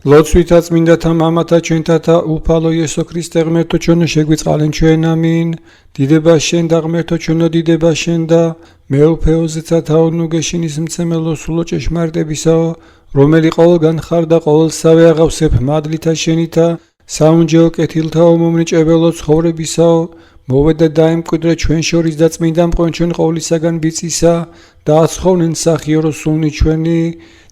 ლოცვითა წმინდათა მამათა ჩვენთათა უფალო იესო ქრისტე ღმერთო ჩვენო შეგვიწყალენ ჩვენ ამინ დიდება შენ და ღმერთო ჩვენო დიდება შენ და მეუფეოზეცა თაუნუ გეშინის მცემელო სულო ჭეშმარიტებისაო რომელი ყოველგან ხარ და ყოველსავე აღავსებ მადლითა შენითა საუნჯეო კეთილთაო მომრიჭებელო ცხოვრებისაო მოვედა დაემკვიდრე ჩვენ შორის და წმინდა მყონ ჩვენ ყოვლისაგან ბიწისა და აცხოვნენ სახიორო სუნი ჩვენი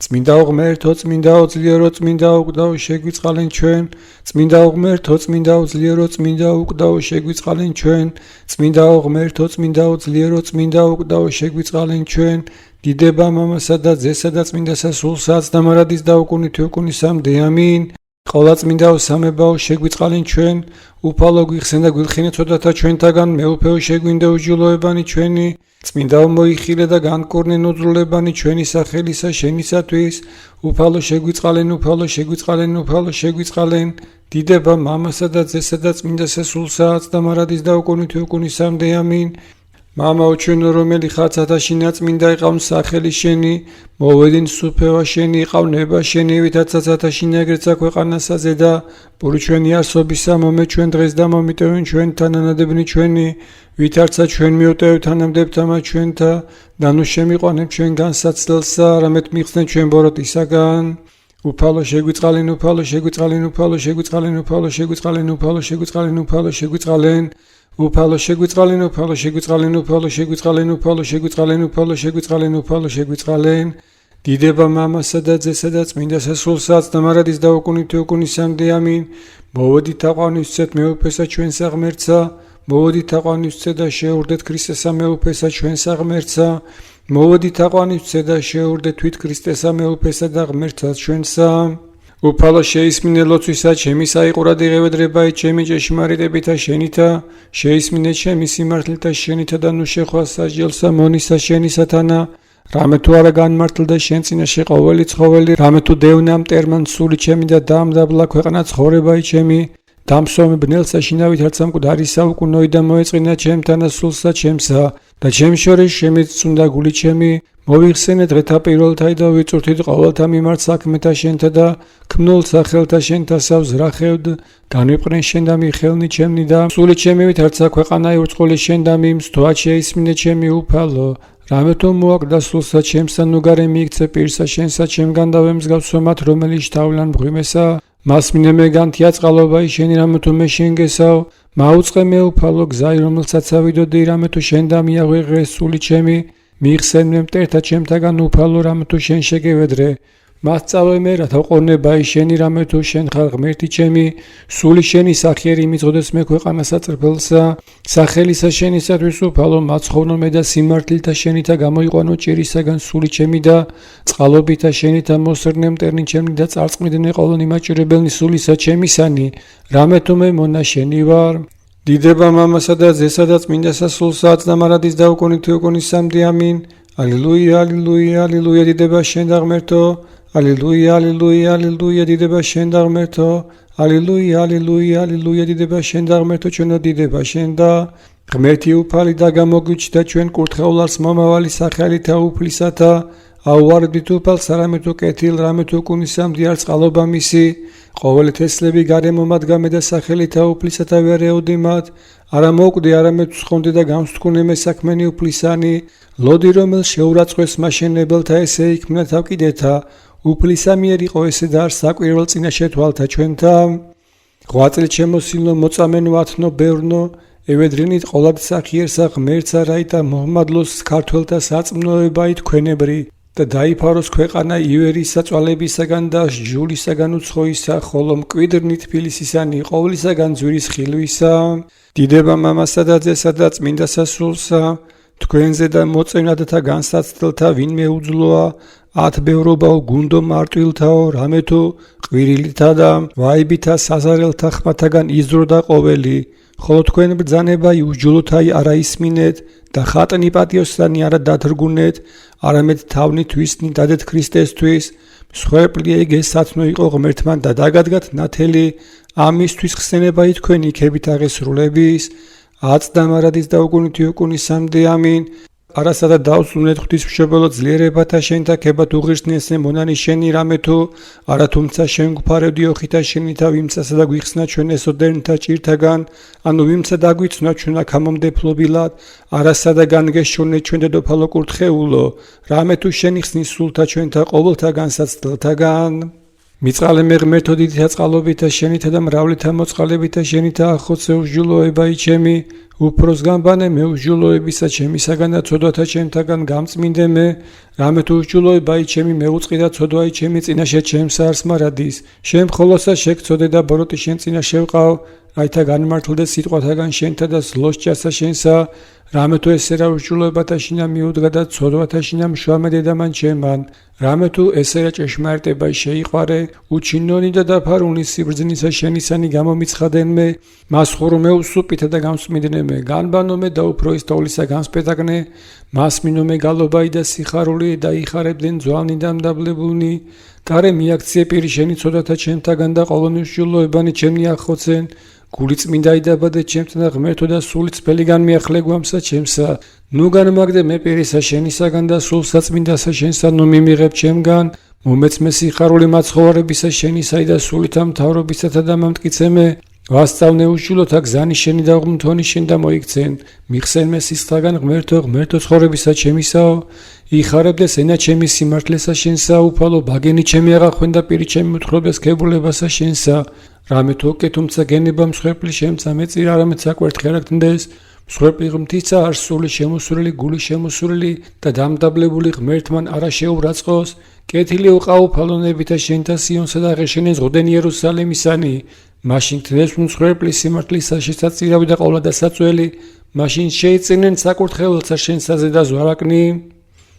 წმინდაო ღმერთო წმინდაო ძლიერო წმინდაო უკდაო შეგვიწყალენ ჩვენ წმინდაო ღმერთო წმინდაო ძლიერო წმინდაო უკდაო შეგვიწყალენ ჩვენ წმინდაო ღმერთო წმინდაო ძლიერო წმინდაო უკდაო შეგვიწყალენ ჩვენ დიდება მამასა და ძესა და წმინდასა სულსაც და მარადის და უკუნითი უკუნისამდე ამინ ყოლა წმინდაო სამებაო შეგვიწყალენ ჩვენ უფალო გვიხსენ და გვილხინე ცოდათა ჩვენთაგან მეუფეო შეგვინდა უჯილოებანი ჩვენი წმინდაო მოიხილე და განკურნე ნუძრულებანი ჩვენი სახელისა შენისათვის უფალო შეგვიწყალენ უფალო შეგვიწყალენ უფალო შეგვიწყალენ დიდება მამასა და ძესა და წმინდასა სულსაც და მარადის და უკუნითი უკუნისამდე ამინ მამაო ჩვენო რომელი ხარცათა შინაწმინდა იყავ სახელი შენი მოვედინ სუფევა შენი იყავ ნება შენი ვითაცაცათა შინაგრეცა ქვეყანასაზე და პური ჩვენი არსობისა მომე ჩვენ დღეს და მომიტევენ ჩვენ თანანადებნი ჩვენი ვითარცა ჩვენ მიუტევ თანამდებთამა ჩვენთა და ნუ შემიყვანებ ჩვენ განსაცდელსა რამეთ მიხსნე ჩვენ ბოროტისაგან უფალო შეგვიწყალენ უფალო შეგვიწყალენ უფალო შეგვიწყალენ უფალო შეგვიწყალენ უფალო შეგვიწყალენ უფალო შეგვიწყალენ უფალო შეგვიწყალენ უფალო შეგვიწყალენ უფალო შეგვიწყალენ უფალო შეგვიწყალენ უფალო შეგვიწყალენ უფალო შეგვიწყალენ დიდება მამასა და ძესა და წმინდასა სულსაც და მარადის და უკუნითი უკუნისამდე ამინ მოვედით თაყვანისცეთ მეუფესა ჩვენსა ღმერთსა მოვედით თაყვანისცეთ და შეურდეთ ქრისტესა მეუფესა ჩვენსა ღმერთსა მოვედით თაყვანისცეთ და შეურდეთ თვით ქრისტესა მეუფესა და ღმერთსა ჩვენსა უფალო შეისმინე ლოცვისა ჩემი საიყურად იღევედრებაი ჩემი ჭეშმარიტებითა შენითა შეისმინე ჩემი სიმართლითა შენითა და ნუ შეხვა სასჯელსა მონისა შენისათანა რამე თუ არა განმართლდა შენ წინაშე ყოველი ცხოველი რამე თუ დევნა მტერმან სული ჩემი და დამდაბლა ქვეყანა ცხოვრებაი ჩემი დამსვამე ბნელსა შინავით არცა მკვდარისა უკუნოი და მოეწყინა ჩემთანა სულსა ჩემსა და ჩემ შორის შემეწუნდა გული ჩემი მოვიხსენე დღეთა პირველთაი და ვიწურთით ყოველთა მიმართ საქმეთა შენთა და ქმნულ სახელთა შენთა სავს რახევდ განვიყრენ შენ და მიხელნი ჩემნი და სული ჩემივით არცა ქვეყანა ურწყული შენ და მიმსთვა შეისმინე ჩემი უფალო რამე თუ მოაკვდა სულსა ჩემსა ნუ გარე მიიქცე პირსა შენსა ჩემგან და ვემსგავსო მათ რომელი შთავლან მღვიმესა მასმინე მე განთია წყალობაი შენი რამე თუ მე შენგესავ მაუწყე მე უფალო გზაი რომელსაც ავიდოდი რამე თუ შენ და მიაღვიღე სული ჩემი მიიხსენე მტერთა ჩემთაგან უფალო რამე თუ შენ შეგევედრე მას წავე მე რათა ყოვნებაი შენი რამე თუ შენ ხარ ღმერთი ჩემი სული შენი სახიერი მიწოდეს მე ქვეყანასა წრფელსა სახელისა შენისათვის უფალო მაცხოვნო მე და სიმართლეთა შენითა გამოიყვანო ჭირისაგან სული ჩემი და წყალობითა შენითა მოსერნე მტერნი ჩემნი და წარწყმიდნენ ყოველნი მაჭირებელნი სულისა ჩემისანი რამე თუ მე მონა შენი ვარ დიდება მამასა და ძესა და წმინდასა სულსაც და მარადის და უკუნითი უკუნისამდე ამინ ალილუია ალილუია ალილუია დიდება შენ და ღმერთო ალილუია ალილუია ალილუია დიდება შენ და ღმერთო ალილუია ალილუია ალილუია დიდება შენ და ღმერთო ჩვენო დიდება შენ და ღმერთი უფალი და გამოგვიჩნდა ჩვენ კურთხეულს მომავალი სახელითა უფლისათა აუვარდით უფალს რამე თუ კეთილ რამე თუ უკუნისამდე არ წყალობა მისი ყოველი თესლები გარემო მათ გამედა სახელითა უფლისათა ვერ ეუდი მათ არა მოკვდი არამედ ცხონდი და გამსთქუნე მე საქმენი უფლისანი ლოდი რომელ შეურაცხყვეს მაშენებელთა ესე იქმნა თავკიდეთა უფლისამიერ იყო ესე და არ საკვირველ წინაშე თვალთა ჩვენთა ღვაწლით შემოსილნო მოწამენო ათნო ბევრნო ევედრინით ყოლად სახიერსა ღმერთსა რაითა მოჰმადლოს ქართველთა საწმნოებაი თქვენებრი და დაიფაროს ქვეყანა ივერისა წვალებისაგან და ჟულისაგან უცხოისა ხოლო მკვიდრნი თბილისისანი ყოვლისაგან ძვირის ხილვისა დიდება მამასა და ძესა და წმინდასა სულსა თქვენზე და მოწინადთა განსაცდელთა ვინმე უძლოა ათბევრობაო გუნდო მარტვილთაო რამე თუ ყვირილითა და ვაიბითა საზარელთა ხმათაგან იზროდა ყოველი ხოლო თქვენ ბრძანებაი უჯულოთაი არა ისმინეთ და ხატნი პატიოსანი არა დათრგუნეთ არამედ თავნი თვისნი დადეთ ქრისტესთვის მსხვერპლი ეგ სათნო იყო ღმერთმან და დაგადგათ ნათელი ამისთვის ხსენებაი თქვენი იქებით აღესრულების აც და მარადის და უკუნითი უკუნისამდე ამინ არასადა დაუსრულეთ ღვთისმშობელო ძლიერებათა შენთა ქებათ უღირსნესნე მონანი შენი რამე თუ არა თუმცა შენ გვფარებდი ოხითა შენითა ვიმცასა და გვიხსნა ჩვენ ესოდერნთა ჭირთაგან ანუ ვიმცა დაგვიცნო ჩვენ აქ ამომდეფლობილად არასადა განგეშონე ჩვენ დედოფალო კურთხეულო რამე თუ შენი ხსნის სულთა ჩვენთა ყოველთაგანსაც დელთაგან მიწყალე მე ღმერთო დიდითა წყალობითა შენითა და მრავლითა მოწყალებითა შენითა ახოცე უსჯულოება ჩემი უფროს გამბანე მე უსჯულოებისა ჩემისაგან და ცოდვათა ჩემთაგან გამწმინდე მე რამე თუ უსჯულოება ჩემი მეუწყი და ცოდვაი ჩემი წინაშე ჩემს არს მარადის შენ მხოლოსა შეგწოდე და ბოროტი შენ წინა შევყავ რაითა განმართლდე სიტყვათაგან შენთა და ზლოს ჭასა შენსა რამე თუ ესე რა უსჯულოებათა შინა მიუდგა და ცოდვათა შინა მშვამე დედამან ჩემან რამე თუ ესე რა ჭეშმარიტება შეიყვარე უჩინონი და დაფარული სიბრძნისა შენისანი გამომიცხადენ მე მას ხურმე უსუპითა და გამსმიდნე მე განბანო მე და უფრო ის თოვლისა განსპეტაგნე მას მინო მე გალობაი და სიხარული და იხარებდნენ ძვალნი და მდაბლებულნი კარე მიაქციე პირი შენი ცოდვათა ჩემთაგან და ყოველნი უსჯულოებანი ჩემნი ახოცენ გული წმინდაი დაბადე ჩემთან და ღმერთო და სული წფელიგან მიახლე გვამსა ჩემსა ნუ განმაგდე მე პირისა შენისაგან და სულსა წმინდასა შენსა ნუ მიმიღებ ჩემგან მომეცმე სიხარული მაცხოვარებისა შენისაი და სულითა მთავრობისათა და მომტკიცე მე ვასწავლე უშულოთა გზანი შენი და ღმრთონი შენ და მოიქცენ მიხსენ მე სისხლაგან ღმერთო ცხოვრებისა ჩემისაო იხარებდეს ენა ჩემი სიმართლესა შენსა უფალო ბაგენი ჩემი აღახვენ და პირი ჩემი უთხრობდეს ქებულებასა შენსა რამე თუ უკვე თუმცა გენება მსხვერპლი შემცა მეწირ არამედ საკვერთხი არ აკნდეს მსხვერპლი ღმრთისა არსული შემოსურელი გული შემოსურელი და დამდაბლებული ღმერთმან არა შეურაცხოს კეთილი უყაუფალონებითა შენთა სიონსა და ღეშენენ ზღუდენ იერუსალემისანი მაშინ თდეს მსხვერპლი სიმართლისა შესაწირავი და ყოლა და საწველი მაშინ შეიწინენ საკურთხეველსა შენსაზე და ზვარაკნი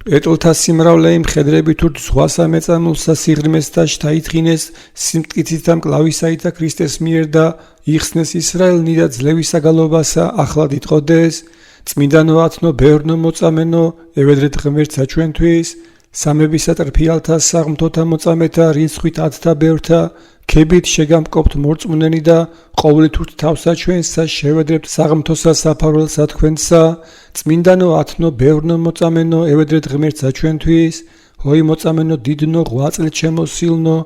ეტოლთა სიმრავლე იმხედრებით ურთ ზღვასა მეწამულსა სიღრმეს და შთაითხინეს სიმტკიცით და მკლავისაით და ქრისტეს მიერ და იხსნეს ისრაელნი და ძლევისა გალობასა ახლად იტყოდეს წმინდანო ათნო ბევრნო მოწამენო ევედრეთ ღმერთსა ჩვენთვის სამებისა ტრფიალთა საღმრთოთა მოწამეთა რიცხვით ათთა ბევრთა ქებით შეგამკობთ მორწმუნენი და ყოვლით ურთ თავსა ჩვენსა შევედრებთ საღმრთოსა საფარველსა თქვენსა წმინდანო ათნო ბევრნო მოწამენო ევედრეთ ღმერთსა ჩვენთვის ჰოი მოწამენო დიდნო ღვაწლით შემოსილნო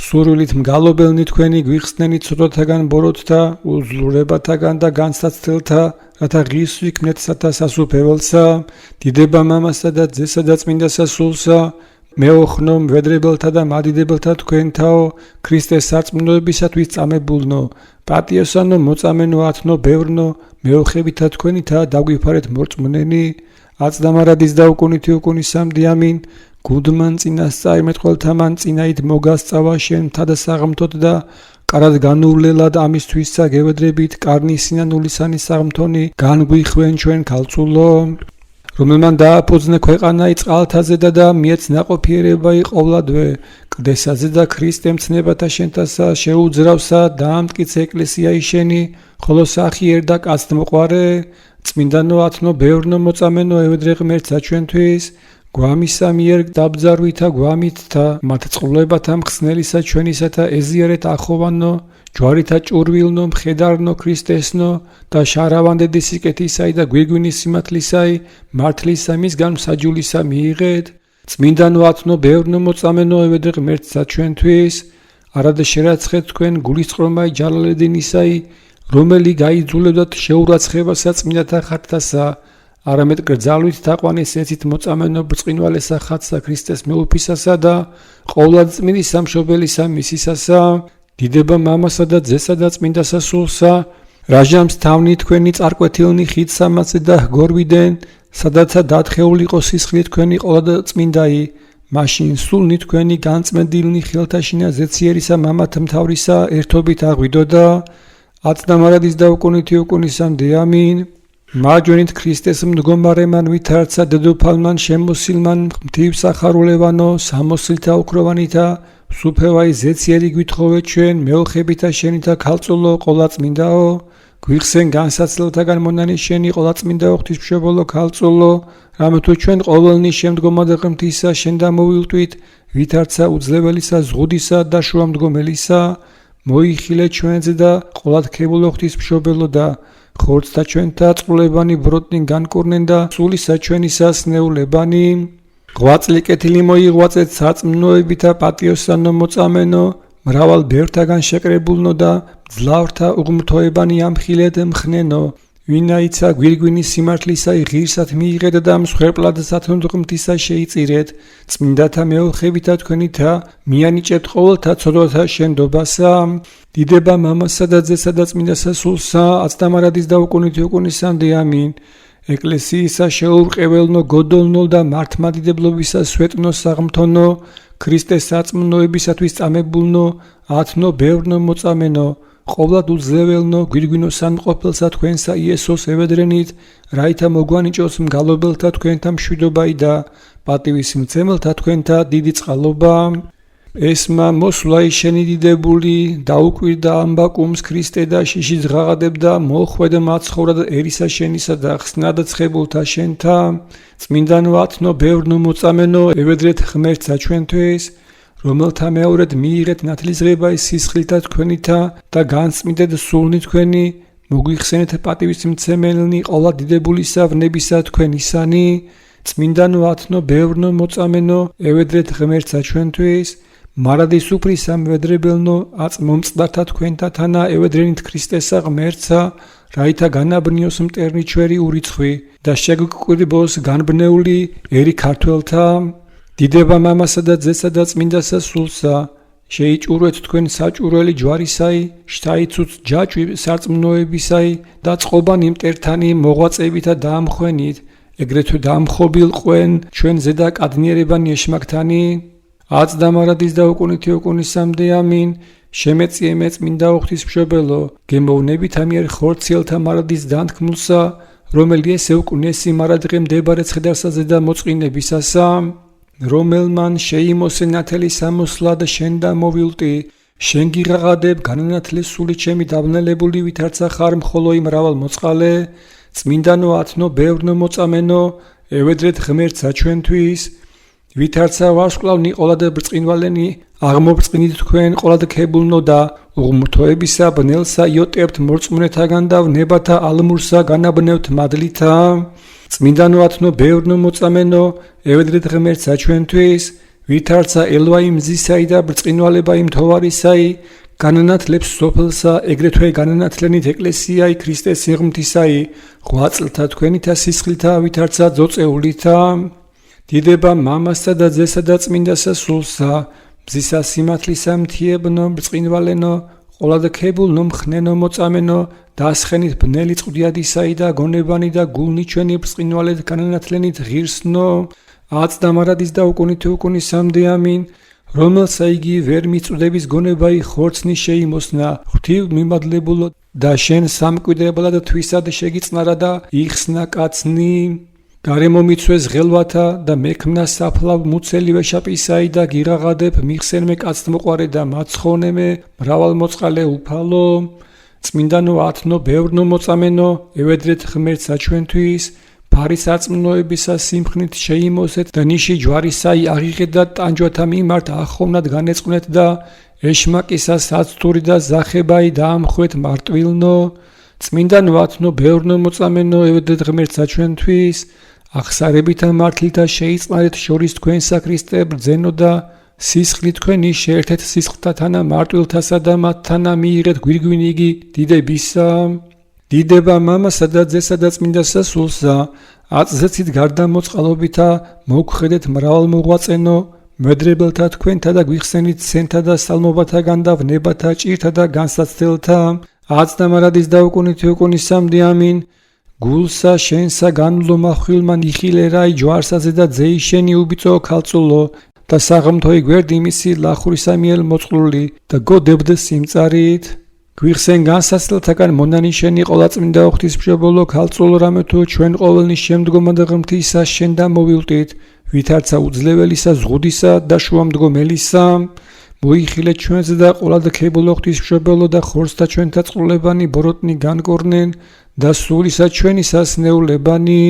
სურვილით მგალობელნი თქვენი გვიხსნენი ცოდვათაგან ბოროტთა უძლურებათაგან და განსაცდელთა რათა ღირს ვიქმნეთ სათა სასუფეველსა დიდება მამასა და ძესა და წმინდასა სულსა მეოხნო მვედრებელთა და მადიდებელთა თქვენთაო ქრისტეს სარწმუნოებისათვის წამებულნო პატიოსანო მოწამენო ათნო ბევრნო მეოხებითა თქვენითა დაგვიფარეთ მორწმუნენი აწდამარადის და უკუნითი უკუნისამდე ამინ გუდმან წინასწარმეთ ყველთამან წინაით მოგასწავა შენ მთა და საღმრთოდ და კარად განუვლელად ამისთვისა გევედრებით კარნი სინანულისანი საღმრთონი განგვიხვენ ჩვენ ქალწულო რომელმან დააფუძნე ქვეყანა წყალთაზე და მიეც ნაყოფიერება იყოვლადვე კლდესაზე და ქრისტემ ცნებათა შენთასა შეუძრავსა დაამტკიცე ეკლესიაი შენი ხოლო სახიერ და კაცთმოყვარე წმინდანო ათნო ბევრნო მოწამენო ევედრე ღმერთსა ჩვენთვის გვამისა მიერ დაბძარვითა გვამითთა მათ წყლებათა მხსნელისა ჩვენისათა ეზიარეთ ახოვანო ჯვარითა ჭურვილნო მხედარნო ქრისტესნო და შარავანდედი სიკეთისაი და გვირგვინის სიმართლისაი მართლისა მისგან მსაჯულისა მიიღეთ წმინდანო ათნო ბევრნო მოწამენო ევედრე ღმერთსა ჩვენთვის არადა შერაცხეთ თქვენ გულისწყრომაი ჯალალედინისაი რომელი გაიძულებდათ შეურაცხებასა წმინდათა ხატთასა არამედ გრძალვით თაყვანის ეცით მოწამენო ბრწყინვალესა ხატსა ქრისტეს მეუფისასა და ყოვლადწმინდის სამშობელისა მისისასა დიდება მამასა და ძესა და წმინდასა სულსა რაჟამს თავნი თქვენი წარკვეთილნი ხით სამაცე და გორვიდენ სადაცა დათხეული იყო სისხლი თქვენი ყოლა და წმინდაი მაშინ სულნი თქვენი განწმენდილნი ხელთაშინა ზეციერისა მამათა მთავრისა ერთობით აღვიდოდა აწდამარადის და უკუნითი უკუნისამდე ამინ მარჯვენით ქრისტეს მდგომარემან ვითარცა დედოფალმან შემოსილმან მთივსახარულევანო სამოსილთა უკროვანითა სუფევაი ზეციერი გვითხოვე ჩვენ მეოხებითა შენითა ქალწულო ყოლაწმინდაო გვიხსენ განსაცდელთაგან მონანი შენი ყოლაწმინდაო ღვთისმშობელო ქალწულო რამე თუ ჩვენ ყოველნი შემდგომა და ღმრთისა შენ დამოვილტვით ვითარცა უძლებელისა ზღუდისა და შუამდგომელისა მოიხილე ჩვენზე და ყოლათქებულო ღვთისმშობელო და ხორცთა ჩვენთა წყლებანი ბროტნი განკურნენ და სულისა ჩვენისას ნეულებანი ღვაწლი კეთილი მოიღვაწეთ საწმნოებითა პატიოსანო მოწამენო მრავალ ბევრთაგან შეკრებულნო და ძლავრთა უღმრთოებანი ამხილეთ მხნენო ვინაიცა გვირგვინის სიმართლისა ღირსად მიიღეთ და მსხვერპლად სათონდღმთისა შეიწირეთ წმინდათა მეოხებითა თქვენითა მიანიჭებთ ყოველთა ცოდვათა შენდობასა დიდება მამასა და ძესა და წმინდასა სულსა აცდამარადის და უკუნითი უკუნისამდე ამინ ეკლესიისა შეურყეველნო გოდოლნო და მართლმადიდებლობისა სვეტნო საღმთონო ქრისტეს საწმნოებისათვის წამებულნო ათნო ბევრნო მოწამენო ყოვლად უძლეველნო გვირგვინო სამყოფელსა თქვენსა იესოს ევედრენით რაითა მოგვანიჭოს მგალობელთა თქვენთა მშვიდობაი და პატივის მცემელთა თქვენთა დიდი წყალობა ესმა მოსვლა შენი დიდებული დაუკვირდა ამბაკუმს ქრისტე და შიშიც ღაღადებდა მოხვედა მაცხოვრად ერისა შენისა და ხსნად ცხებულთა შენთა წმინდანო ათნო ბევრნო მოწამენო ევედრეთ ღმერთსა ჩვენთვის რომელთა მეორედ მიიღეთ ნათლისღება სისხლითა თქვენითა და განწმინდეთ სულნი თქვენი მოგვიხსენეთ პატივის მცემელნი ყოვლად დიდებულისა ვნებისა თქვენისანი წმინდანო ათნო ბევრნო მოწამენო ევედრეთ ღმერთსა ჩვენთვის მარადის უფლისა მვედრებელნო აწმომწყდართა თქვენთა თანა ევედრენით ქრისტესა ღმერთსა რაითა განაბნიოს მტერნი ჩვენი ურიცხვი და შეგვიკვირბოს განბნეული ერი ქართველთა დიდება მამასა და ძესა და წმინდასა სულსა შეიჭურვეთ თქვენ საჭურველი ჯვარისაი შთაიცუც ჯაჭვი სარწმუნოებისაი და წყობანი მტერთანი მოღვაწეებითა დაამხვენით ეგრეთვე დაამხობილყვენ ჩვენ ზედა კადნიერებანი ეშმაკთანი აცდამარადის და უკუნითი უკუნისამდე ამინ შემეწიე მე წმინდა ღვთისმშობელო გემოვნებით ამიერ ხორციელთა მარადის დანთქმულსა რომელი ესე უკუნესი მარადღე მდებარე ცხედარსა ზედა მოწყინებისასა რომელმან შეიმოსე ნათელი სამოსლა და შენ და მოვილტი შენ გიღაღადებ განანათლე სული ჩემი დაბნელებული ვითარცა ხარ მხოლო იმ მრავალ მოწყალე წმინდანო ათნო ბევრნო მოწამენო ევედრეთ ღმერთსა ჩვენთვის ვითარცა ვარსკვლავნი ყოლად ბრწყინვალენი აღმობრწყინით თქვენ ყოლად ქებულნო და უღმრთოებისა ბნელსა იოტებთ მორწმუნეთაგან და ვნებათა ალმურსა განაბნევთ მადლითა წმინდანო ათნო ბევრნო მოწამენო ევედრეთ ღმერთსა ჩვენთვის ვითარცა ელვაი მზისაი და ბრწყინვალებაი მთავარისაი განანათლებს სოფელსა ეგრეთვე განანათლენით ეკლესიაი ქრისტეს სიღმთისაი ღვაწლთა თქვენითა სისხლითა ვითარცა ძოწეულითა დიდება მამასა და ძესა და წმინდასა სულსა მზისა სიმართლისა მთიებნო ბრწყინვალენო ყოლად ქებულნო მხნენო მოწამენო დასხენით ბნელი წყდიადისაი და გონებანი და გულნი ჩვენი ბრწყინვალეთ განანათლენით ღირსნო აცდამარადის და უკუნითი უკუნისამდე ამინ რომელსა იგი ვერ მიწვდების გონებაი ხორცნი შეიმოსნა ღვთივ მიმადლებულო და შენ სამკვიდრებლად თვისად შეგიწნარა და იხსნა კაცნი გარემო მიცვეს ღელვათა და მექმნა საფლავ მუცელი ვეშაპისაი და გიღაღადებ მიხსენმე კაცთმოყვარე და მაცხოვნემე მრავალ მოწყალე უფალო წმინდანო ათნო ბევრნო მოწამენო ევედრეთ ღმერთსა ჩვენთვის ფარის აწმნოებისა სიმხნით შეიმოსეთ და ნიში ჯვარისაი აღიღეთ და ტანჯვათა მიმართ ახოვნად განეწყვნეთ და ეშმაკისა საცტური და ზახებაი დაამხვეთ მარტვილნო წმინდანო ათნო ბევრნო მოწამენო ევედრეთ ღმერთსა ჩვენთვის ახსარებითა მართლითა შეიწყნარეთ შორის თქვენსა ქრისტე ბრძენო და სისხლი თქვენი შეერთეთ სისხლთა თანა მარტვილთასა და მათ თანა მიიღეთ გვირგვინი იგი დიდებისა დიდება მამასა და ძესა და წმინდასა სულსა აწზეცით გარდა მოწყალობითა მოგხედეთ მრავალ მოღვაწენო მედრებელთა თქვენთა და გვიხსენით სენთა და სალმობათაგან და ვნებათა ჭირთა და განსაცდელთა აცდამარადის და უკუნითი უკუნისამდე ამინ გულსა შენსა განვლო მახვილმა ნიხილერაი ჯვარსაზე და ძეიშენი უბიწო ქალწულო და საღმთოი გვერდი მისი ლახურისა მიერ მოწყლული და გოდებდე სიმწარით გვიხსენ განსაცდელთაგან მონანიშენი ყოლაწმინდა ღვთისმშობელო ქალწულო რამე თუ ჩვენ ყოველნი შემდგომა და ღმრთისა შენ და მოვილტით ვითარცა უძლეველისა ზღუდისა და შუამდგომელისა მოიხილეთ ჩვენზე და ყოლად ქებულო ღვთისმშობელო და ხორცთა ჩვენთა წყლებანი ბოროტნი განკორნენ და სულისა ჩვენისას ნეულებანი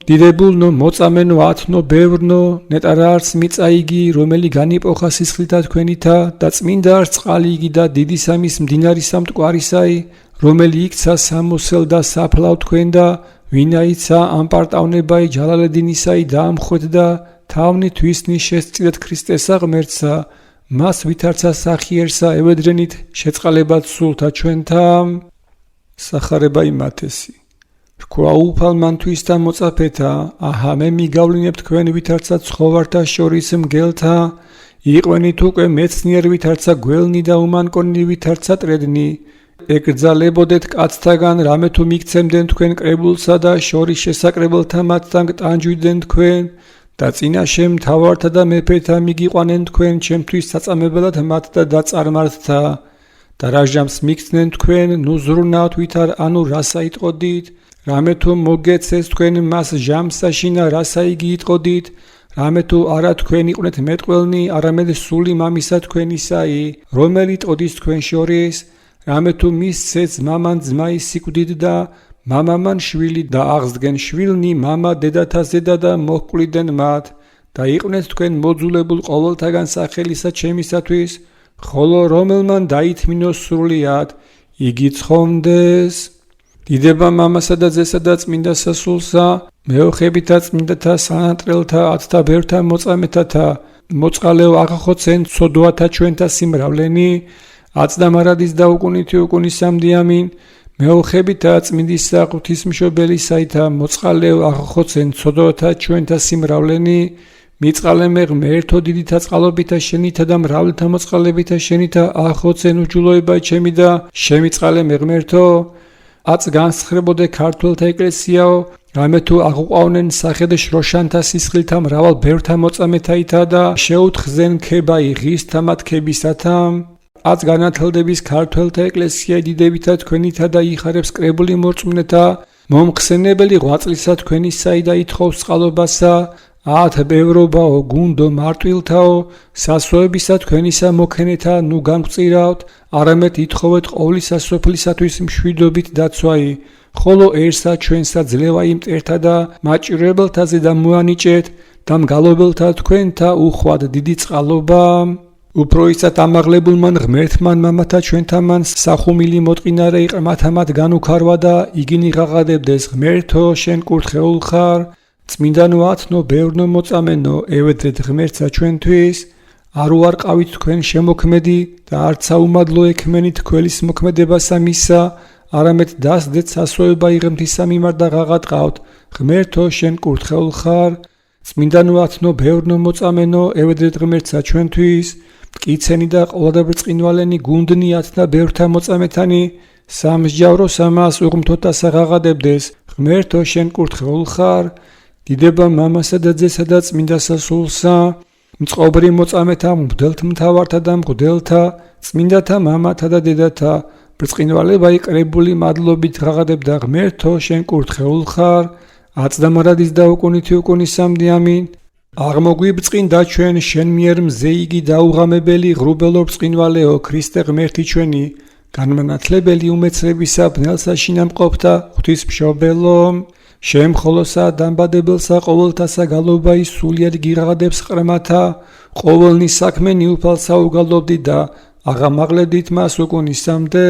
დიდებულნო, მოწამენო, ათნო, ბევრნო, ნეტარ არც მიწა იგი, რომელი განიპოხა სისხლითა თქვენითა და წმინდა არც წყალი იგი და დიდი სამის მდინარისა მტკვარისაი, რომელი იქცა სამოსელ და საფლავ თქვენ და ვინაიცა ამპარტავნებაი ჯალალედინისაი დაამხვეთ და თავნი თვისნი შესწირეთ ქრისტესა ღმერთსა, მას ვითარცა სახიერსა ევედრენით შეწყალებად სულთა ჩვენთა. სახარება იმათესი. რქვა უფალ მანთვის და მოწაფეთა, აჰა მე მიგავლინებ თქვენ ვითარცა ცხოვართა შორის მგელთა, იყვენით უკვე მეცნიერ ვითარცა გველნი და უმანკონი ვითარცა ტრედნი. ეკრძალებოდეთ კაცთაგან, რამე თუ მიგცემდნენ თქვენ კრებულსა და შორის შესაკრებელთა მათთან გტანჯვიდნენ თქვენ და წინაშე მთავართა და მეფეთა მიგიყვანენ თქვენ ჩემთვის საწამებელად მათ და დაწარმართთა და რაჟამს მიგცნენ თქვენ, ნუ ზრუნავთ ვითარ ანუ რასა იტყოდით, რამე თუ მოგეცეს თქვენ მას ჟამსაშინა რასა იგი იტყოდით, რამე თუ არა თქვენ იყვნენ მეტყველნი, არამედ სული მამისა თქვენისაი, რომელი ტყოდის თქვენ შორის, რამე თუ მისცეს მამან ძმაის სიკვდით და მამამან შვილი და აღსდგენ შვილნი მამა დედათას დედა და მოჰყვლიდან მათ და იყვნენ თქვენ მოძულებულ ყოველთაგან სახელისა ჩემისათვის, ხოლო რომელმან დაითმინოს სრულიად, იგი ცხონდეს. დიდება მამასა და ძესა და წმინდა სასულსა, მეოხებითა წმინდათა სანატრელთა ათთა ბევრთა მოწამეთათა, მოწყალეო აღახოცენ ცოდვათა ჩვენთა სიმრავლენი, აცდამარადის და უკუნითი უკუნისამდე ამინ. მეოხებითა წმინდისა ღვთისმშობელისაითა, მოწყალეო აღახოცენ ცოდვათა ჩვენთა სიმრავლენი, მიწყალემე ღმერთო დიდითა წყალობითა შენითა და მრავლთა მოწყალებითა შენითა აღახოცენ უჯულოება ჩემი და შემიწყალემე ღმერთო. აც განსხრებოდე ქართველთა ეკლესიაო, რამე თუ აღუყავნენ სახედ შროშანთა სისხლთა მრავალ ბევრთა მოწამეთაითა და შეუთხზენ ქებაი ღისთა მათ ქებისათა. აც განათლდების ქართველთა ეკლესია დიდებითა თქვენითა და იხარებს კრებული მორწმუნეთა, მომხსენებელი ღვაწლისა თქვენისაი და ითხოვს წყალობასა, ათ ბევრობაო, გუნდო მარტვილთაო, სასვოებისა თქვენისა მოქენეთა, ნუ განგვწირავთ, არამედ ითხოვეთ ყოვლისა სოფლისათვის მშვიდობით დაცვაი, ხოლო ერთსა ჩვენსა ძლევაი მტერთა და მაჭირებელთაზე და მოანიჭეთ და მგალობელთა თქვენთა უხვად დიდი წყალობა. უფროისად ამაღლებულმან ღმერთმან მამათა ჩვენთამან სახუმილი მოტყინარე იყრმათა მათ განუქარვა და იგინი ღაღადებდეს ღმერთო შენ კურთხეულ ხარ. წმინდანო ათნო ბევრნო მოწამენო, ევედრეთ ღმერთსა ჩვენთვის, არ უარყავით თქვენ შემოქმედი და არც საუმადლო ექმენით ქველის მოქმედებასა მისა, არამედ დასდეთ სასვოება იღმთისა მიმართ და ღაღატყავთ, ღმერთო შენ კურთხეულ ხარ. წმინდანო ათნო ბევრნო მოწამენო, ევედრეთ ღმერთსა ჩვენთვის, მტკიცენი და ყოვლადაბრწყინვალენი გუნდნი ათთა ბევრთა მოწამეთანი, სამსჯავრო სამას უღმთოთასა ღაღადებდეს, ღმერთო შენ კურთხეულ ხარ. დიდება მამასა და ძესა და წმინდა სასულსა, მწყობრი მოწამეთა, მღვდელთ მთავართა და მღვდელთა, წმინდათა მამათა და დედათა, ბრწყინვალება იკრებული მადლობით ღაღადებდა ღმერთო შენ კურთხეულ ხარ, აცდამარადის და უკუნითი უკუნისამდე ამინ. აღმოგვიბწყინდა ჩვენ შენ მიერ მზე იგი დაუღამებელი ღრუბელო ბრწყინვალეო ქრისტე ღმერთი ჩვენი, განმანათლებელი უმეცრებისა ბნელსაშინა მყოფთა ღვთისმშობელო. შემხოლოსა დამბადებელსა ყოველთასა გალობაი სულიად გიღაღადებს ყრმათა, ყოველნი საქმენი უფალსა უგალობდით და აღამაღლებდით მას უკუნისამდე.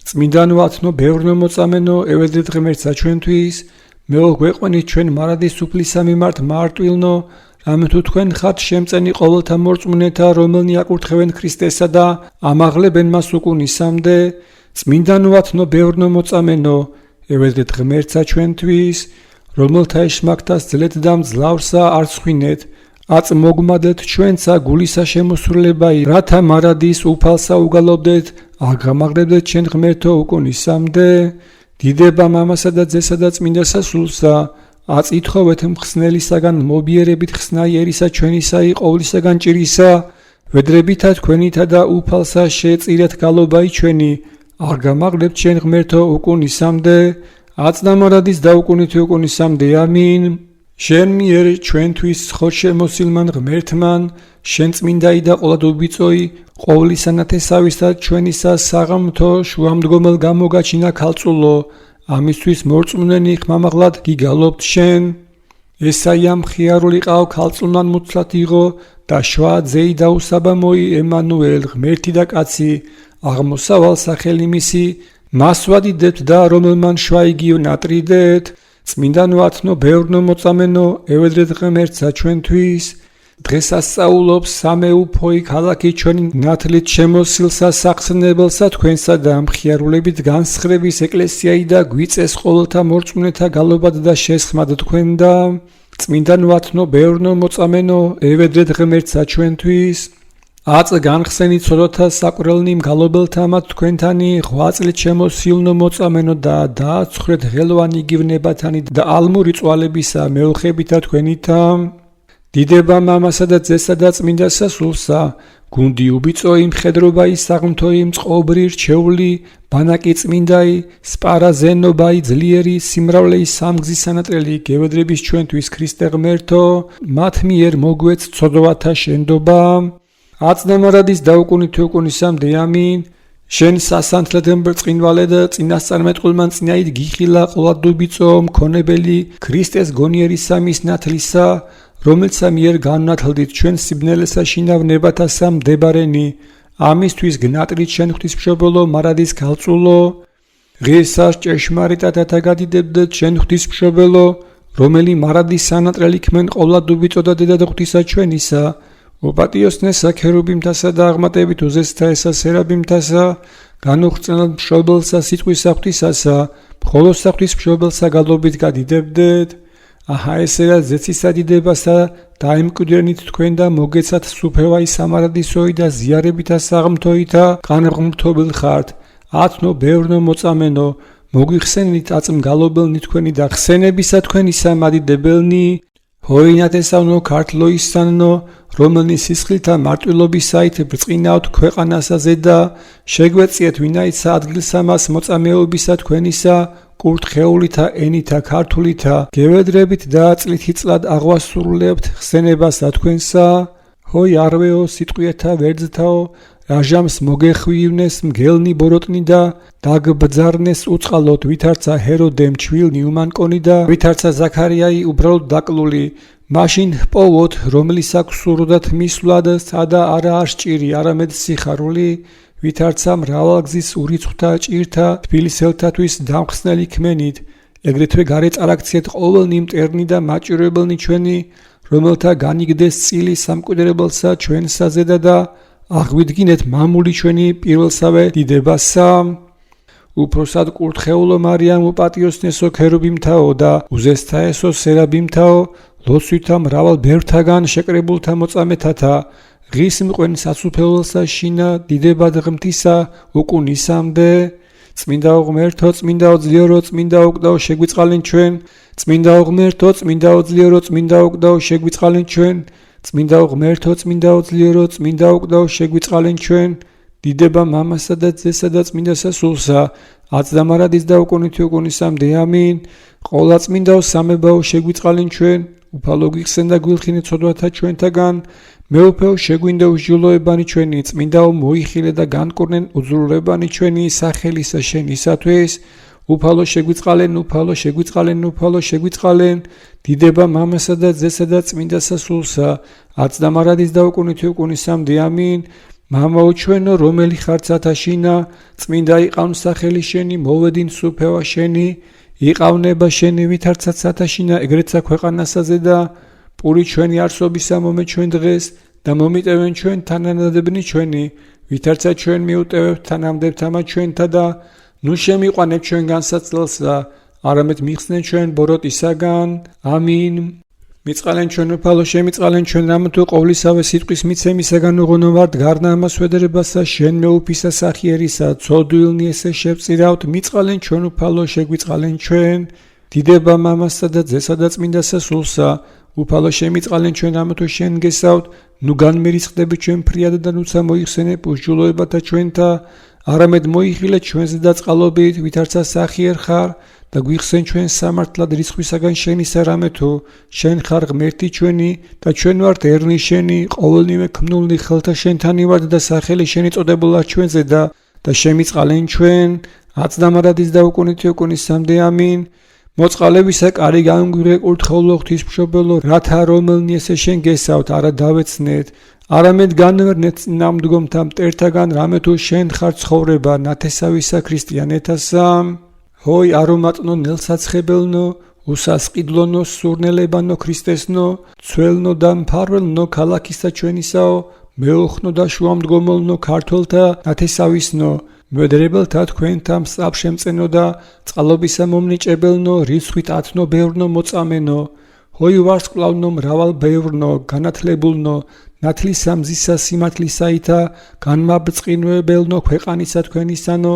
წმინდანო ათნო ბევრნო მოწამენო, ევედრეთ ღმერთსა ჩვენთვის, მეოგვეყვენით ჩვენ მარადის უფლისა მიმართ მარტვილნო, რამე თუ თქვენ ხართ შემწენი ყოველთა მორწმუნეთა, რომელნი აკურთხევენ ქრისტესა და ამაღლებენ მას უკუნისამდე. წმინდანო ათნო ბევრნო მოწამენო, ევედრეთ ღმერთსა ჩვენთვის, რომელთა ეშმაკთას ძლეთ და მძლავრსა არ ცხვინეთ, აც მოგმადეთ ჩვენსა გულისა შემოსრულებაი, რათა მარადის უფალსა უგალობდეთ, აღამაღლებდეთ შენ ღმერთო უკუნისამდე. დიდება მამასა და ძესა და წმინდა სასულსა, აც ითხოვეთ მხსნელისაგან მობიერებით ხსნაიერისა ჩვენისაი ყოვლისაგან ჭირისა, ვედრებითა თქვენითა და უფალსა შეეწირეთ გალობაი ჩვენი, აღამაღლებთ შენ ღმერთო უკუნისამდე, აცდამარადის და უკუნითი უკუნისამდე ამინ. შენ მიერ ჩვენთვის ხორშემოსილმან ღმერთმან, შენ წმინდაი და ყოლადობიწოი, ყოვლისა ნათესავისა ჩვენისა საღამთო შუამდგომელ გამოგაჩინა ქალწულო, ამისთვის მორწმუნენი ხმამაღლად გიგალობთ შენ. ესაია მხიარული ყავ ქალწულმან მუცლად იღო და შვა ძეი დაუსაბამოი ემანუელ ღმერთი და კაცი აღმოსავალ სახელი მისი მას ვადიდებთ და რომელმან შვა იგივ ნატრიდეთ წმინდანო ათნო ბევრნო მოწამენო ევედრეთ ღმერთსა ჩვენთვის დღეს ასწაულობს სამეუფოი ქალაქი ჩვენი ნათლით შემოსილსა სახსნებელსა თქვენსა და მხიარულებით განსხრების ეკლესიայի და გვიწეს ყოველთა მორწმუნეთა გალობად და შესხმად თქვენ და წმინდანო ათნო ბევრნო მოწამენო ევედრეთ ღმერთსა ჩვენთვის აწ განხსენით ცოდოთა საკვირელნი მგალობელთა მათ თქვენთანი ღვაწლით შემოსილნო მოწამენო და დააცხრეთ ღელვანი გივნებათანი და ალმური წვალებისა მეუხებითა თქვენითა დიდება მამასა და ძესა და წმინდა სასულსა გუნდი უბიწო იმხედრობაი საღმთოი მწყობრი რჩეული ბანაკი წმინდაი სპარაზენობაი ძლიერი სიმრავლეი სამგზის სანატრელი გევედრების ჩვენთვის ქრისტე ღმერთო მათ მიერ მოგვეც ცოდვათა შენდობა აწნამარადის დაუკუნითი უკუნისამდე ამინ შენ სასანთლად ბრწყინვალე და წინასწარმეტყველმან წინაით გიხილა ყოლადუბიწო მქონებელი ქრისტეს გონიერი სამის ნათლისა რომელცა მიერ განვნათლდით ჩვენ სიბნელესა შინავ ნებათასა მდებარენი ამისთვის გნატრით შენ ღვთისმშობელო მარადის ქალწულო ღირსას ჭეშმარიტად ათაგადიდებდეთ შენ ღვთისმშობელო რომელი მარადის სანატრელი ქმენ ყოლადუბიწო და დედა ღვთისა ჩვენისა ოპატიოსნესა ქერუბიმთასა და აღმატებით უზესთაესა სერაბიმთასა განუხრწნელად მშობელსა სიტყვისა ღვთისასა მხოლოდ ღვთისმშობელსა გალობით გადიდებდეთ აჰა ესერა ზეცისა დიდებასა დაემკვიდრენით თქვენ და მოგეცათ სუფევაი სამარადისოი და ზიარებითა საღმთოითა განღმრთობილ ხართ ათნო ბევრნო მოწამენო მოგვიხსენით აწმგალობელნი თქვენი და ხსენებისა თქვენისა მადიდებელნი ჰოინათესავნო ქართლოისანნო რომელნი სისხლთა მარტვილობისაით ბრწყინავთ ქვეყანასაზე და შეგვეციეთ ვინაიცა ადგილსა მას მოწამეობისა თქვენისა კურთხეულითა ენითა ქართულითა გევედრებით და წლითიწლად აღვასრულებთ ხსენებასა თქვენსა ჰოი არვეო სიტყვიეთა ვერძთაო რაჟამს მოგეხვივნეს მგელნი ბოროტნი და დაგბძარნეს უწყალოთ ვითარცა ჰეროდემ ჩვილნი უმანკონი და ვითარცა ზაქარიაი უბრალოდ დაკლული მაშინ ჰპოვოთ რომლის აქვს სურდათ მისვლად სადა არა არ სჭირი არამედ სიხარული ვითარცა მრავალგზის ურიცხვთა ჭირთა თბილისელთათვის დამხსნელი ქმენით ეგრეთვე გარე წარაქციეთ ყოველნი მტერნი და მაჭირებელნი ჩვენი რომელთა განიგდეს წილი სამკვიდრებელსა ჩვენსაზე და აღვიდგინეთ მამული ჩვენი პირველსავე დიდებასა უფროსად კურთხეულო მარიამ უპატიოსნესო ქერუბიმთაო და უზესთაესო სერაბიმთაო ლოცვითა მრავალ ბევრთაგან შეკრებულთა მოწამეთათა ღის მყვენ სასუფეველსა შინა დიდებად ღმთისა უკუნისამდე წმინდაო ღმერთო წმინდაო ძლიერო წმინდაო უკდაო შეგვიწყალენ ჩვენ წმინდაო ღმერთო წმინდაო ძლიერო წმინდაო უკდაო შეგვიწყალენ ჩვენ წმინდაო ღმერთო წმინდაო ძლიერო წმინდაო უკდაო შეგვიწყალენ ჩვენ დიდება მამასა და ძესა და წმინდა სასულსა აწდამარადის და უკუნითი უკუნისამდე ამინ ყოლა წმინდაო სამებაო შეგვიწყალენ ჩვენ უფალო გიხსენ და გვილხინე ცოდვათა ჩვენთაგან მეუფეო შეგვინდა უსჯულოებანი ჩვენი წმინდაო მოიხილე და განკურნენ უძრულებანი ჩვენი სახელისა შენისათვის უფალო შეგვიწყალენ უფალო შეგვიწყალენ უფალო შეგვიწყალენ დიდება მამასა და ძესა და წმინდა სასულსა აწდამარადის და უკუნითი უკუნისამდე ამინ მამაო ჩვენო რომელი ხარ ცათაშინა წმინდა იყავნ სახელი შენი მოვე딘 სუფევა შენი იყავნება შენი ვითარცა ცათაშინა ეგრეცა ქვეყანასაზე და პური ჩვენი არსობისა მომე ჩვენ დღეს და მომიტევენ ჩვენ თანანადებნი ჩვენი ვითარცა ჩვენ მიუტევებთ თანამდებთ ამა ჩვენთა და ნუ შემიყვანებ ჩვენ განსაცდელსა არამედ მიხსნენ ჩვენ ბოროტისაგან ამინ მიწყალენ ჩვენ უფალო შემიწყალენ ჩვენ რამთუ ყოვლისავე სიტყვის მიცემისაგან უღონოვართ გარნა ამას ვედრებასა შენ მეუფისა სახიერისა ცოდვილნი ესე შევწირავთ მიწყალენ ჩვენ უფალო შეგვიწყალენ ჩვენ დიდება მამასა და ძესა და წმინდა სასულსა უფალო შემიწყალენ ჩვენ რამთუ შენ გესავთ ნუ განმერისხდები ჩვენ ფრიად და ნუცა მოიხსენებ უსჯულოებათა ჩვენთა არამედ მოიხილე ჩვენზე და წყალობით ვითარცა სახიერ ხარ და გვიხსენ ჩვენ სამართლად რისხვისაგან შენისა რამე თუ შენ ხარ ღმერთი ჩვენი და ჩვენ ვართ ერნი შენი ყოველნივე ქმნულნი ხელთა შენთანი ვართ და სახელი შენი წოდებულა ჩვენზე და შემიწყალენ ჩვენ აწდამარადის და უკუნითი უკუნისამდე ამინ მოწყალებისა კარი გამგვირე კურთხეულო ღვთისმშობელო, რათა რომელნი ესე შენ გესავთ არა დავეცნეთ, არამედ განვერნეთ წინამდგომთა მტერთაგან, რამე თუ შენ ხარ ცხოვრება ნათესავისა ქრისტიანეთასა. ჰოი არომატნო ნელსაცხებელნო, უსასყიდლონო სურნელებანო ქრისტესნო, ცველნო და მფარველნო ქალაქისა ჩვენისაო, მეოხნო და შუამდგომლნო ქართველთა ნათესავისნო, მედრებელთა თქვენთა მსწავლშემწენო და წყალობისა მომნიჭებელნო, რიცხვით ათნო ბევრნო მოწამენო, ჰოი ვარსკვლავნო მრავალ ბევრნო, განათლებულნო, ნათლისა მზისა სიმართლისაითა, განმაბრწყინებელნო ქვეყანისა თქვენისანო,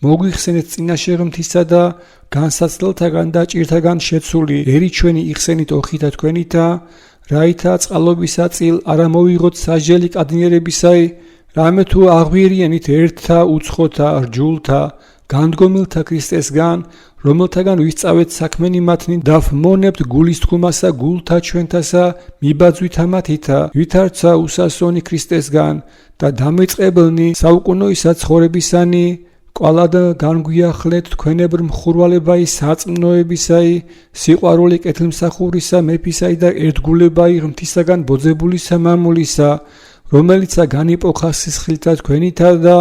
მოგვიხსენეთ წინაშე ღმრთისა და განსაცდელთაგან და ჭირთაგან შეცული, ერი ჩვენი იხსენით ოხითა თქვენითა, რაითა წყალობისა წილ არა მოვიღოთ სასჯელი კადნიერებისაი, რამე თუ აღვირიანით ერთთა უცხოთა რჯულთა, განდგომილთა ქრისტესგან, რომელთაგან ვისწავეთ საქმენი მათნი დავმონებთ გულის თქუმასა გულთა ჩვენთასა, მიბაძვით ამათითა, ვითარცა უსასონი ქრისტესგან და დამეწყებელნი საუკუნოისა ცხოვრებისანი, კვალად განგვიახლეთ თქვენებრ მხურვალებაი საწმნოებისაი, სიყვარული კეთილმსახურისა მეფისაი და ერთგულებაი ღმრთისაგან ბოძებულისა მამულისა, რომელიცა განიპოხა სისხლთა თქვენითა და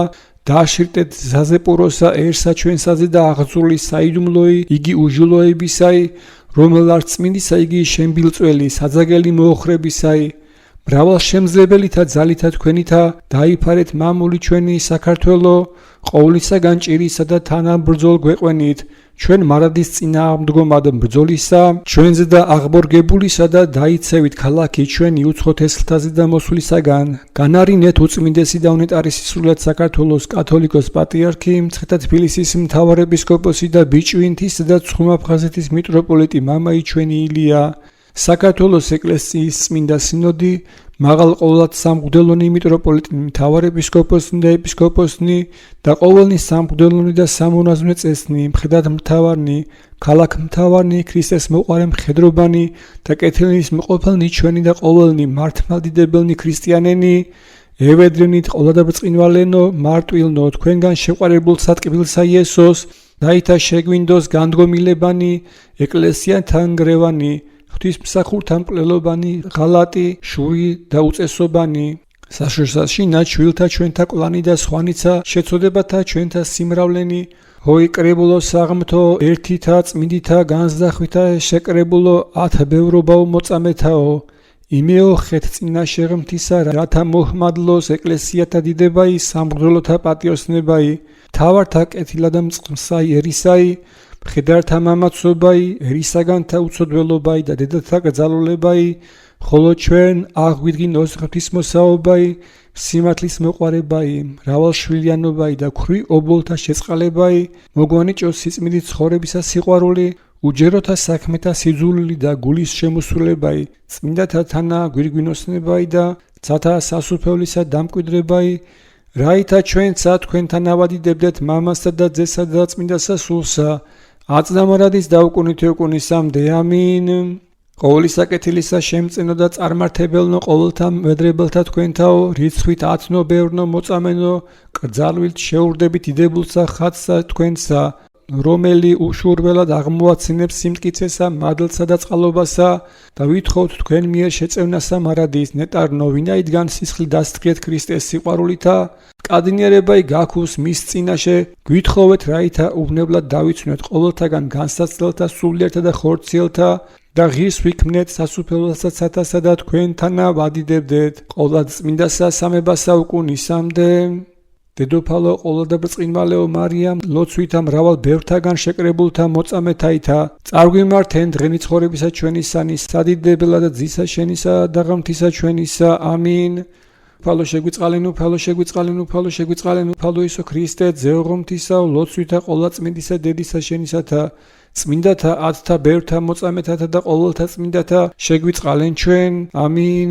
დააშრიტეთ ზაზეპუროსაერსა ჩვენსაზე და აღძული საიდუმლოი იგი უჟილოებისაი, რომელ არ წმინდისა იგი შემბილწველი საძაგელი მოოხრებისაი, მრავალ შემძლებელითა ძალითა თქვენითა დაიფარეთ მამული ჩვენი საქართველო, ყოვლისაგან ჭირისა და თანაბრძოლ გვეყვენით, ჩვენ მარადის წინააღმდგომად ბრძოლისა, ჩვენზე და აღბორგებულისა და დაიცევით ქალაქი ჩვენი უცხოთესლთაზე და მოსვლისაგან, განარინეთ უწმინდესი და უნეტარი სისრულიად საქართველოს კათოლიკოს პატრიარქი, მცხეთა თბილისის მთავარეპისკოპოსი და ბიჭვინთის და ცხუმაფხაზეთის მიტროპოლიტი მამაი ჩვენი ილია, საქართველოს ეკლესიის წმინდა სინოდი, მაღალ ყოვლად სამღვდელონი მიტროპოლიტი მთავარეპისკოპოსნი და ეპისკოპოსნი და ყოველნი სამღვდელონი და სამონაზვნე წესნი, მხედად მთავარნი, ქალაქ მთავარნი, ქრისტეს მოყარე მხედრობანი და კეთილნის მყოფელნი ჩვენი და ყოველნი მართლმადიდებელნი ქრისტიანენი, ევედრენით ყოვლადაბრწყინვალენო, მარტვილნო, თქვენგან შეყვარებულ სატკბილსა იესოს, დაითა შეგვინდოს განდგომილებანი, ეკლესიათან გრევანი, ღვთისმსახურთა მკვლელობანი, ღალატი, შური და უწესობანი, საშორსაში ნაჩვილთა ჩვენთა კლანი და სხვანიცა შეწოდებათა ჩვენთა სიმრავლენი, ჰოი კრებულო საღმრთო, ერთითა წმინდითა განზდახვითა შეკრებულო ათბევრობაო მოწამეთაო, იმეო ხეთ წინაშე ღმრთისა, რათა მოჰმადლოს ეკლესიათა დიდებაი, სამღვდელოთა პატიოსნებაი, მთავართა კეთილა და მწყმსაი ერისაი, მხედართა მამაცობაი, ერისაგანთა უცოდველობაი და დედათა გრძალოლებაი, ხოლო ჩვენ აღვიდგინოს ღვთისმოსაობაი, სიმართლის მოყვარებაი, მრავალშვილიანობაი და ქვრი ობოლთა შეწყალებაი, მოგვანიჭოს სიწმინდით ცხოვრებისა სიყვარული, უჯეროთა საქმეთა სიძულვილი და გულის შემოსრულებაი, წმინდათა თანა გვირგვინოსნებაი და ცათა სასუფევლისა დამკვიდრებაი, რაითა ჩვენცა თქვენთან ავადიდებდეთ მამასა და ძესა და წმინდასა სულსა, აწნამარადის დაუკუნითი უკუნისამდე, ამინ. ყოვლისა კეთილისა შემწენო და წარმართებელნო ყოველთა მედრებელთა თქვენთაო, რიცხვით ათნო ბევრნო მოწამენო, კრძალვილთ შეურდებით იდებულსა ხატსა თქვენსა, რომელი უშურველად აღმოაცინებს სიმტკიცესა, მადლსა და წყალობასა და ვითხოვთ თქვენ მიერ შეწევნასა მარადის ნეტარნო, ვინაიდან სისხლი დასთქლიეთ ქრისტეს სიყვარულითა, კადნიერებაი გაქუს მის წინაშე, გვითხოვეთ რაითა უვნებლად დავიცვნეთ ყოველთაგან განსაცდელთა, სულიერთა და ხორციელთა და ღირს ვიქმნეთ სასუფევლოსა ცათასა და თქვენთანა ვადიდებდეთ ყოვლად წმინდასა სამებასა უკუნისამდე. დედოფალო ყოვლადაბრწყინვალეო მარიამ, ლოცვითა მრავალ ბევრთაგან შეკრებულთა მოწამეთაითა, წარგვიმართენ დღენი ცხოვრებისა ჩვენისანი, სადიდებელა და ძისა შენისა და ღმრთისა ჩვენისა, ამინ. უფალო შეგვიწყალენ, უფალო შეგვიწყალენ, უფალო შეგვიწყალენ, უფალო ისო ქრისტე, ძეო ღმრთისა, ლოცვითა ყოვლადწმინდისა დედისა შენისათა, წმინდათა ათთა ბევრთა მოწამეთათა და ყოველთა წმინდათა შეგვიწყალენ ჩვენ, ამინ.